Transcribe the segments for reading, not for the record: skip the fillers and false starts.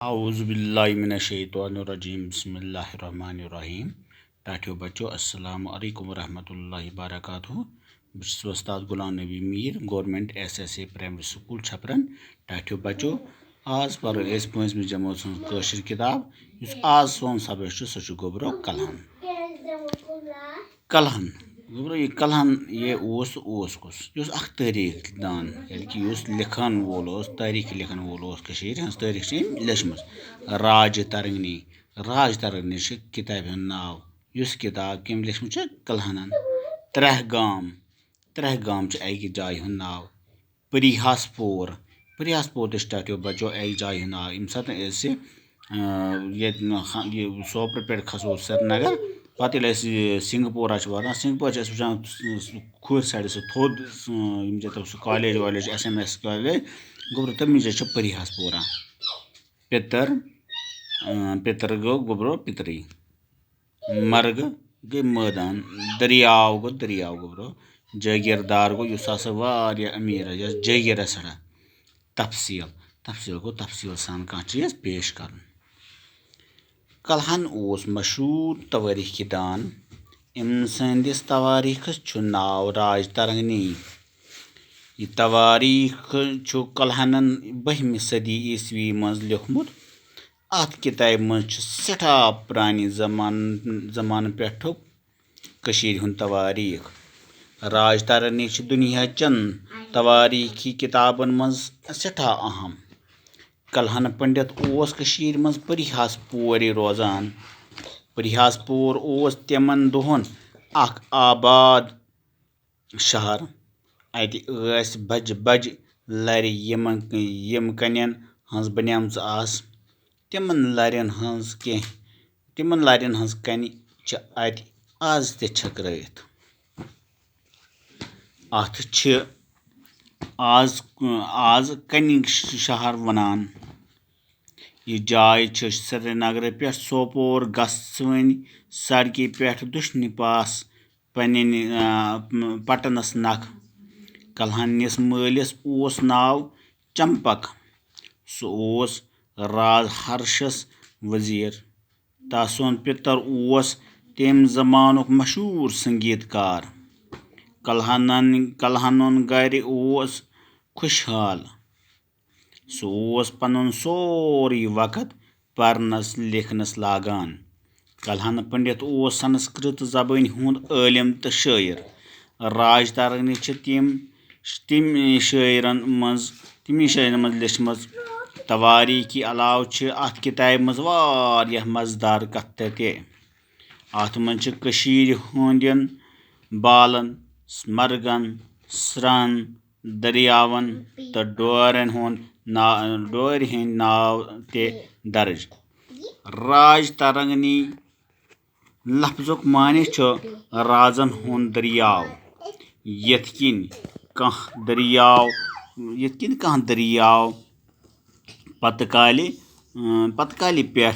औज़ुबिल्लाहिमिनश्शैतानिर्रजीम बिस्मिल्लाहिर्रहमानिर्रहीम। टाठियो बच्चों अस्सलाम वालेकुम वरहमतुल्लाहि वबरकातुहू। बस उस्ताद Ghulam Nabi Mir government SSA primary school Chhapran. टाठियो बच्चों आज पर 5वीं जमात काशिर किताब इस आज सोन सबक सह गोबरो कलहन कलहन गोबरो ये कलहन ये ओस कुस युस अख तारीख दान कि युस लिखन वोल तारीख लिखन वोल तारीख लेचमस राज तरंगनी किताब नाव युस किताब कम लेचमुत कलहनन त्रह गाम अकि जाय नाव परिहासपुर टाटियो बचो अकि जाय नाव यम सात ये सोपर पे खसो श्रीनगर पत सिंगपोरा वातान सिंगपोर वचान खुर साइड थोद कॉलेज वालेज SMS कॉलेज गोबर तमी जाय परिहासपुरा पितर गो गोबरो पितरी मर्ग गई मैदान दरियाव गोबरो जागीरदार गो युस अमीर जागीर सड़ा तफसील गो तफसील सान कह चीज पेश कर कलहन ओस मशहूर तवारीख दान अम संदिस तवारीखस नाव राज तरंगनी यह तवारीख कलहनन 12वीं सदी ईस्वी मज लिखमुत अत किताब मज सठा प्रानी जमान पेठुक कशीर हुन तवारीख राज तरंगनी दुनिया चन तवारीखी किताबन मज सठा अहम कलहन पंडित ओस कशीर मज परिहासपुर रोजान परिहासपुर ओस तिमन दोहन अख आबाद शहर अत बज लर यम कन्यन हंस बनियामच आस तिमन लरन हंस कन अत आज ते छकरत अत आज कनि शहर वनान यह जाय श्रीनगर पे सोपोर गसवन सड़क पे दुश्मन पास पटनस नख कलहनस मालिस ओस नाव चंपक सह राज हर्षस वजीर तसन पितर ओस तम जमानुक मशहूर संगीतकार कलहनन गर ओस खुशहाल सह पनुन सोरे वक्त परनस लिखनस लागान कलहन पंडित ओस संस्कृत जबान हुंद आलिम तो शायर राज तरंगनी तमी शायरन मज लिचमस तवारीखी अलाव अत किताब मज वारियाह मजेदार कथ अत मज कशीर हंदन बालन मर्गन स्रन दरियावन तो डोरन हंद नाव ते दर्ज राज तरंगनी लफ्जुक माने राजन हुंद दरियाव यथ किन कह दरियाव पतकाली पेठ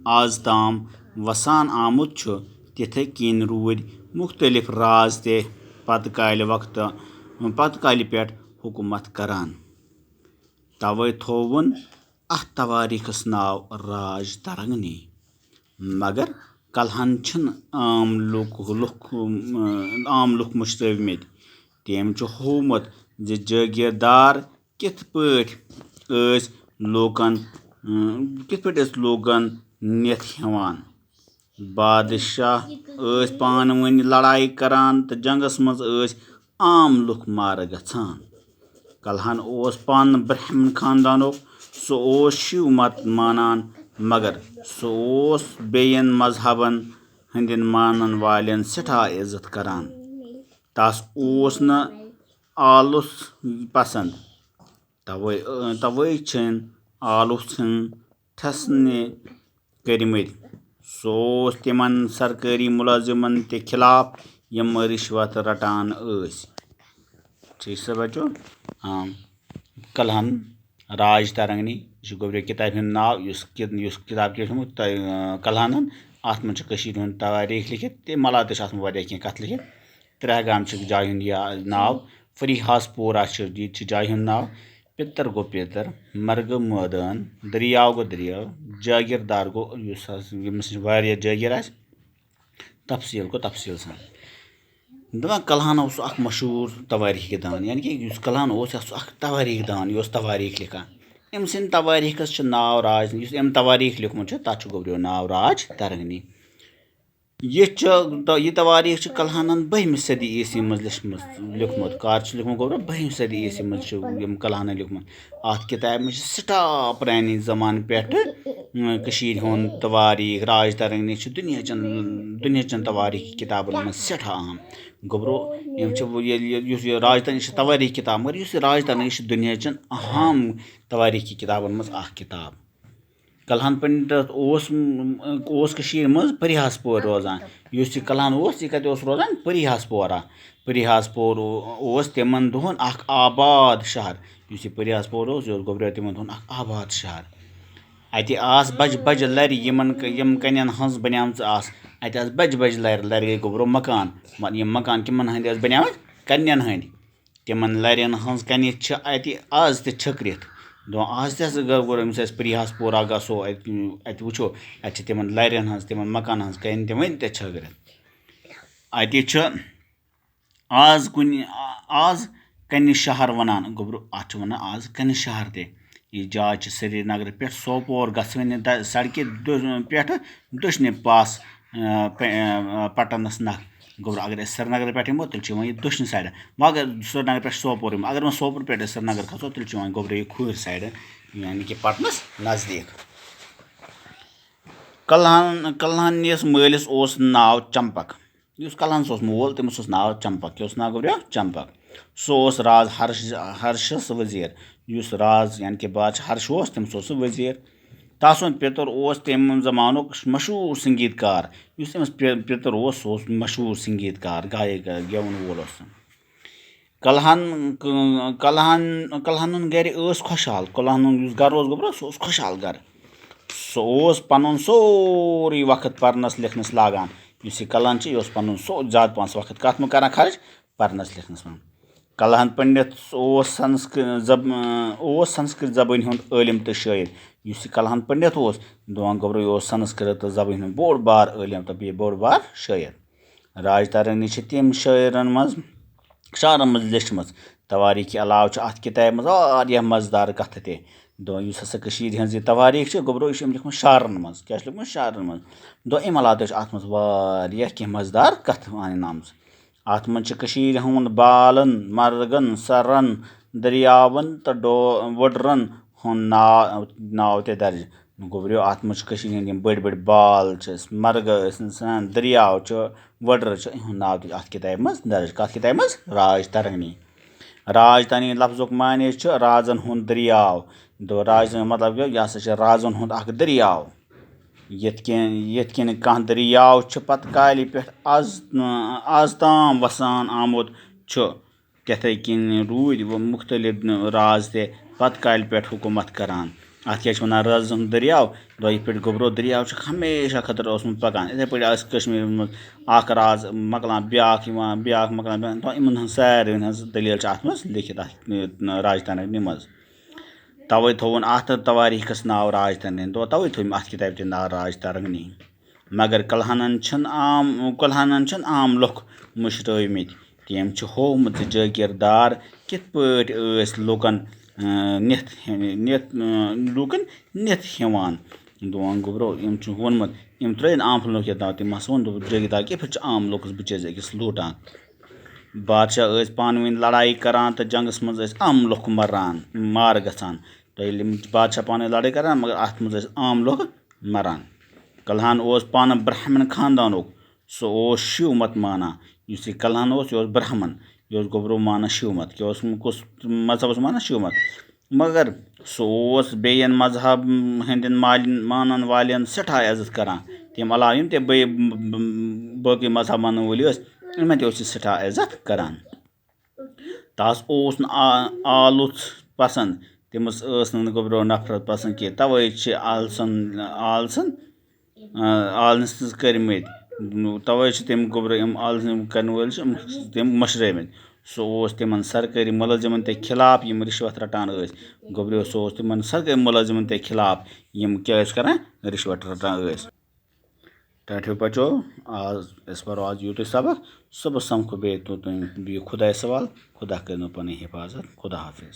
आज ताम वसान आमुत तिथे किन रूद मुख्तलिफ राज ते पतकाली पेठ हुकूमत करान तवे थोवन अथ तवारीखस नाव राज तरंगनी मगर कलहन छन आम लुक मुश्तविमत तम होमत जागीरदार कित पट लोगन निथ हेवान बादशाह पानवन लड़ाई करान तो जंगस मज आम लुक मार गछान कलहन ओस पान ब्राह्मण खानदानुक सह शिव मत मानान मगर सह बेयन मजहबन हंदिन मानन वालन सठा इज्जत करान तस ओस न आलुस पसंद तवे छन आलुसन ठसने करमत सह तिमन सरकारी मुलाजिमन ते खिलाफ यम रिश्वत रटान ठीक से बच्चों कलहन राज तरंगनी गोबरो किताब नाव किताब कलहनन अत मज तवारीख लिखित ते मला कह कथ लिखित त्रह गाम जाय नाव फरीहासपुरा जाय नाव पितर गो पितर, मर गो मौदान, दरियाव गो दरियाव, जागीरदार गो युस यमिस निश वारिया जागीर आसि, तफसील गो तफसील सान। दपान कलहन ओस अख मशहूर तवारीख दान, यानी कि युस कलहन ओस यह अख तवारीख दान, यह तवारीख लिखा। अम सिंद तवारीखस नाव राज, युस अम तवारीख लिखमुत तथ गोब्रियो नाव राज तरंगनी। यह तवारीख कलहनन 12वीं सदी ईस्वी मज लिखमुत। कर लिखमुत गोब्रो 12वीं सदी ईस्वी मज कलहन लिखमुत। अत किताब में सटा पुरानी जमान पे तवारीख राज तरंगनी दुनिया तवारीख किताबन मज सठा अहम गोब्रो। राज तरंगनी तवारीख किताब, मगर राज तरंगनी दुनिया अहम तवारीखी किताबन मज किताब। कलहन पंडित मज परिहासपुर रोजान। यह कलहन यह कत रोजान परिहासपोरा। परिहासपुर तिमन दोहन अख आबाद शहर। यह परिहासपुर गोब्रियो तिमन दोहन अख आबाद शहर। अति आस बज बज लर यम कन्यन हंस बनियामच आस। अति आस बज बज लर गई गोब्रो मकान। यम मकान किमन हंद बनियामत कन्यन हंद। तिमन लरन हंस कन्य अति आज तछकरित। आज तमिस परिहासपुरा गो अत वो अत तिमन लरन हंस तिमन मकान हंस कन तम वन छगरित। अत आज आज कन्य शहर वनान गोब्रो। अत वन आज कन्य शहर ते। यह जाय श्रीनगर पे सोपोर गसवन सड़क पे दशने पास पटनस नख गोब्रो। अगर श्रीनगर पे यमो तेल यह दशन साइड। अगर श्रीनगर पे सोपोर यमो, अगर सोपोर पे श्रीनगर खसो तेल गोब्रो यह खुर साइड, यानी कि पटनस नजदीक। कलहनिस मलिस नाव चंपक। इस कलहन मोल तमिस नाव चंपक। क्या नाव गोब्रो चंपक। सो राज हर्षस वजीर। इस राज यानी कि बादशाह हर्ष तमिस वजीर। तस पितर तम जमानुक मशहूर संगीतकार। तमिस पितर मशहूर संगीतकार गायक गेवन वोल। कलहन गर खुशहाल। कलहन गर गोब्रो सह खुशहाल गर। सह पन सोरी वक्त परनस लिखनस लागान। यह कलहन यह पन ज्यादा पान वक्त कत मे कर खर्च परनस लिखनस मन। कलहन पंडित संस्कृत जबान हुंद आलिम तो शायर। यह कलहन पंडित दोन गोब्रो यह संस्कृत जबान हुंद बोड़ बार आलिम तो बोड़ बार शायर। राज तरंगनी तम शायरन शारन मज लिचम। तवारीख अलाव अत किताब मज मजेदार कथ ते। हसा हज तवारीख गोब्रो यह लिखमुत शारन मज। क्या लिखमुत शारन मज। अम अलाव अत मज मजेदार कथ वन आम। अत मज हुंद बालन मर्गन सरन दरियावन तो वडरन हुंद नाव ते दर्ज गोब्रो। अत मज बड़ बड़ बाल मर्ग दरियाव वडर नाव अत किताब मज दर्ज। कथ किताब मज राज तरंगनी। राज तरंगनी लफ्जुक माने राजन हुंद दरियाव। राज मतलब यह हसा राजन हुंद अख दरियाव। यथ कह दरियाव पत कालि पे आज ताम वसान आमुद तथे कन रूद मुख्तलिफ राज ते पत कालि पे हुकूमत करान। अत क्या वन राजन हुंद दरियाव। यह पे गोब्रो दरियाव हमेशा खतर पकान। इथे पे कश्मीर मज अख राज मकलान ब्याक मकलान इन सारे दलील अत मज लिखित राज तरंगनी मज। तवे थोन अत तवारीखस नाव राज तरंगनी। तवे थो अत किताब नाव राज तरंगनी। मगर कलहनन आम लुक मुशरमित। तम होमुत जागीरदार कित पट लूकन नित हिवान। दोन गोब्रो वोनमुत यम त्रन आम लुक ये तम वोन जागीरदार कित आम लुकस बिचस अकिस लूटान। बादशाह पान वन लड़ाई करान तो जंगस मज आम लुक मार गसान। तो बादशाह पान लड़ाई करान मगर अत मज आम लुक मरान। कलहन पान ब्राह्मण खानदानुक। सह शिव मत माना। इस कलहन यह ब्राह्मण। यह गोब्रो माना शिव मत। कुस मजहब माना शिव मत। मगर सह बेयन मजहब हंदन मानन वालन सठा इज्जत करान। तम अलाव ते बाकी मजहब मान वोल इमन ते सठा इज्जत करान। तस आलुच पसंद। तमस गोब्रो नफरत पसंद कह। तवे आलनस कर्मित। तवे तम गोब्रो आलन कर वल तम मशरमित। सो तिमन सरकारी मुलाजिमन ते खिलाफ यम रिश्वत रटान गोबरियो सो तिमन सरकारी मुलाजिमन ते खिलाफ यम क्या करान रिश्वत रटान। टाठियों बचो आज परो आज यूत सबक सुबह समखो बे तो खुदा सवाल खुदा कर पन हिफाजत खुदा हाफिज।